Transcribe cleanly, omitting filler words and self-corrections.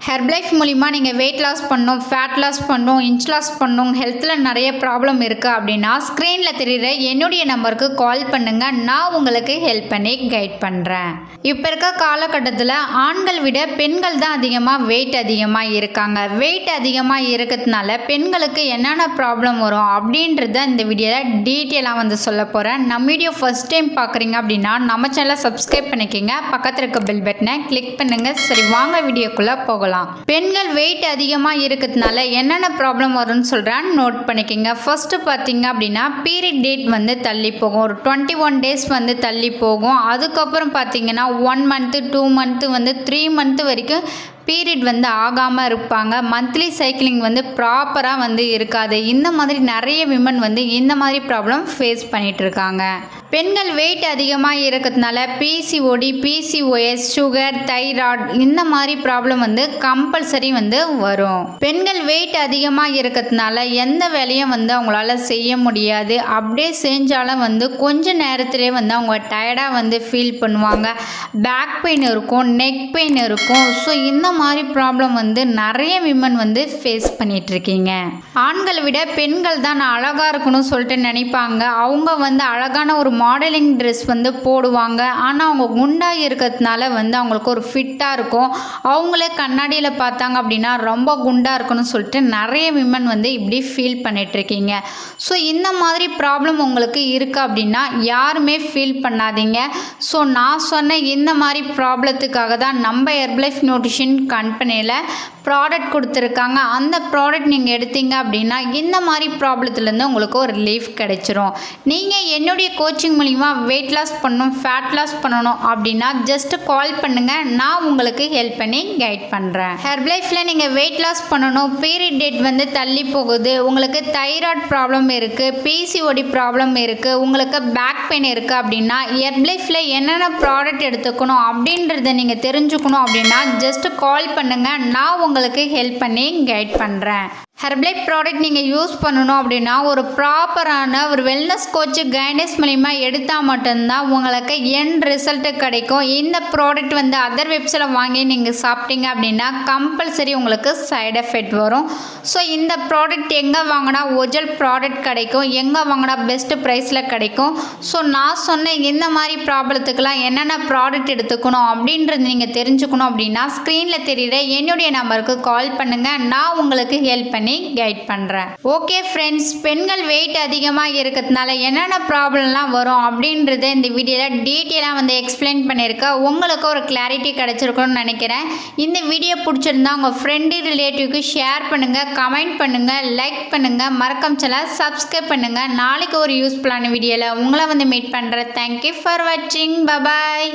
Herbalife மூலிமா நீங்கள் weight loss பண்ணணும், ஃபேட் லாஸ் பண்ணணும், இன்ச் லாஸ் பண்ணணும், ஹெல்த்தில் நிறைய ப்ராப்ளம் இருக்குது அப்படின்னா ஸ்க்ரீனில் தெரிகிற என்னுடைய நம்பருக்கு கால் பண்ணுங்கள். நான் உங்களுக்கு ஹெல்ப் பண்ணி கைட் பண்ணுறேன். இப்போ இருக்க காலகட்டத்தில் ஆண்கள் விட பெண்கள் தான் வெயிட் அதிகமாக இருக்காங்க. வெயிட் அதிகமாக இருக்கிறதுனால பெண்களுக்கு என்னென்ன ப்ராப்ளம் வரும் அப்படின்றத இந்த வீடியோவில் டீட்டெயிலாக சொல்ல போகிறேன். நம்ம வீடியோ ஃபர்ஸ்ட் டைம் பார்க்குறீங்க அப்படின்னா நம்ம சேனலை சப்ஸ்கிரைப் பண்ணிக்கோங்க. பக்கத்தில் இருக்க பெல் பட்டனை கிளிக் பண்ணுங்கள். சரி, வாங்க வீடியோக்குள்ளே போகலாம். பெண்கள் வெயிட் அதிகமாக இருக்கிறதுனால என்னென்ன ப்ராப்ளம் வரும்னு சொல்கிறேன், நோட் பண்ணிக்கோங்க. ஃபர்ஸ்ட்டு பார்த்தீங்க அப்படின்னா பீரியட் டேட் தள்ளி போகும். ஒரு 21 டேஸ் தள்ளி போகும். அதுக்கப்புறம் பார்த்தீங்கன்னா 1 மந்த்து 2 மந்த்து 3 மந்த்து வரைக்கும் பீரியட் ஆகாமல் இருப்பாங்க. மந்த்லி சைக்கிளிங் ப்ராப்பராக இருக்காது. இந்த மாதிரி நிறைய விமன் இந்த மாதிரி ப்ராப்ளம் ஃபேஸ் பண்ணிகிட்ருக்காங்க. பெண்கள் வெயிட் அதிகமாக இருக்கிறதுனால பிசிஓடி, பிசிஓஎஸ், சுகர், தைராய்டு இந்த மாதிரி ப்ராப்ளம் கம்பல்சரி வரும். பெண்கள் வெயிட் அதிகமாக இருக்கிறதுனால எந்த வேலையும் அவங்களால செய்ய முடியாது. அப்படியே செஞ்சாலும் கொஞ்ச நேரத்திலே அவங்க டயர்டாக ஃபீல் பண்ணுவாங்க. பேக் பெயின் இருக்கும், நெக் பெயின் இருக்கும். ஸோ இந்த மாதிரி ப்ராப்ளம் நிறைய விமன் ஃபேஸ் பண்ணிகிட்ருக்கீங்க. ஆண்களை விட பெண்கள் தான் அழகாக இருக்கணும்னு சொல்லிட்டு நினைப்பாங்க. அவங்க அழகான ஒரு மாடலிங் ட்ரெஸ் போடுவாங்க. ஆனால் அவங்க குண்டாக இருக்கிறதுனால அவங்களுக்கு ஒரு ஃபிட்டாக இருக்கும். அவங்களே கண்ணாடியில் பார்த்தாங்க அப்படின்னா ரொம்ப குண்டாக இருக்கணும்னு சொல்லிட்டு நிறைய விமன் இப்படி ஃபீல் பண்ணிகிட்ருக்கீங்க. ஸோ இந்த மாதிரி ப்ராப்ளம் உங்களுக்கு இருக்குது அப்படின்னா யாருமே ஃபீல் பண்ணாதீங்க. ஸோ நான் சொன்ன இந்த மாதிரி ப்ராப்ளத்துக்காக தான் நம்ம ஹெர்பலைஃப் நியூட்ரிஷன் கம்பெனியில் ப்ராடக்ட் கொடுத்துருக்காங்க. அந்த ப்ராடக்ட் நீங்கள் எடுத்தீங்க அப்படின்னா இந்த மாதிரி ப்ராப்ளத்துலேருந்து உங்களுக்கு ஒரு ரிலீஃப் கிடைச்சிரும். நீங்கள் என்னுடைய கோச்சிங் மூலிமா வெயிட் லாஸ் பண்ணணும், ஃபேட் லாஸ் பண்ணணும் அப்படின்னா ஜஸ்ட்டு கால் பண்ணுங்கள். நான் உங்களுக்கு ஹெல்ப் பண்ணி கைட் பண்ணுறேன். ஹெர்பலைஃப்பில் நீங்கள் வெயிட் லாஸ் பண்ணணும், பீரியட் டேட் தள்ளி போகுது, உங்களுக்கு தைராய்டு ப்ராப்ளம் இருக்குது, பிசிஓடி ப்ராப்ளம் இருக்குது, உங்களுக்கு பேக் பெயின் இருக்குது அப்படின்னா ஹெர்பலைஃப்பில் என்னென்ன ப்ராடக்ட் எடுத்துக்கணும் அப்படின்றத நீங்கள் தெரிஞ்சுக்கணும் அப்படின்னா ஜஸ்ட்டு கால் பண்ணுங்கள். நான் உங்களுக்கு ஹெல்ப் பண்ணி கைட் பண்ணுறேன். ஹெர்பலைஃப் ப்ராடக்ட் நீங்கள் யூஸ் பண்ணணும் அப்படின்னா ஒரு ப்ராப்பரான ஒரு வெல்னஸ் கோச்சு கைடன்ஸ் மூலிமா எடுத்தால் மட்டும்தான் உங்களுக்கு எண்ட் ரிசல்ட்டு கிடைக்கும். இந்த ப்ராடக்ட் அதர் வெப்சைட்டில் வாங்கி நீங்கள் சாப்பிட்டீங்க அப்படின்னா கம்பல்சரி உங்களுக்கு சைடு எஃபெக்ட் வரும். ஸோ இந்த ப்ராடக்ட் எங்கே வாங்கினா ஒரிஜினல் ப்ராடக்ட் கிடைக்கும், எங்கே வாங்கினா பெஸ்ட்டு ப்ரைஸில் கிடைக்கும். ஸோ நான் சொன்ன இந்த மாதிரி ப்ராப்ளத்துக்கெல்லாம் என்னென்ன ப்ராடக்ட் எடுத்துக்கணும் அப்படின்றது நீங்கள் தெரிஞ்சுக்கணும் அப்படின்னா ஸ்க்ரீனில் தெரிகிற என்னுடைய நம்பருக்கு கால் பண்ணுங்கள். நான் உங்களுக்கு ஹெல்ப் பண்ணி கைட் பண்ணுறேன். ஓகே ஃப்ரெண்ட்ஸ், பெண்கள் வெயிட் அதிகமாக இருக்கிறதுனால என்னென்ன ப்ராப்ளம்லாம் வரும் அப்படின்றத இந்த வீடியோவில் டீட்டெயிலாக எக்ஸ்பிளைன் பண்ணியிருக்கேன். உங்களுக்கு ஒரு கிளாரிட்டி கிடச்சிருக்குன்னு நினைக்கிறேன். இந்த வீடியோ பிடிச்சிருந்தா உங்கள் ஃப்ரெண்டு ரிலேட்டிவ்க்கு ஷேர் பண்ணுங்கள், கமெண்ட் பண்ணுங்கள், லைக் பண்ணுங்கள், மறக்காம சேனலை சப்ஸ்கிரைப் பண்ணுங்கள். நாளைக்கு ஒரு யூஸ்ஃபுல்லான வீடியோவில் உங்களை மீட் பண்ணுறேன். தேங்க்யூ ஃபார் வாட்சிங். பபாய்.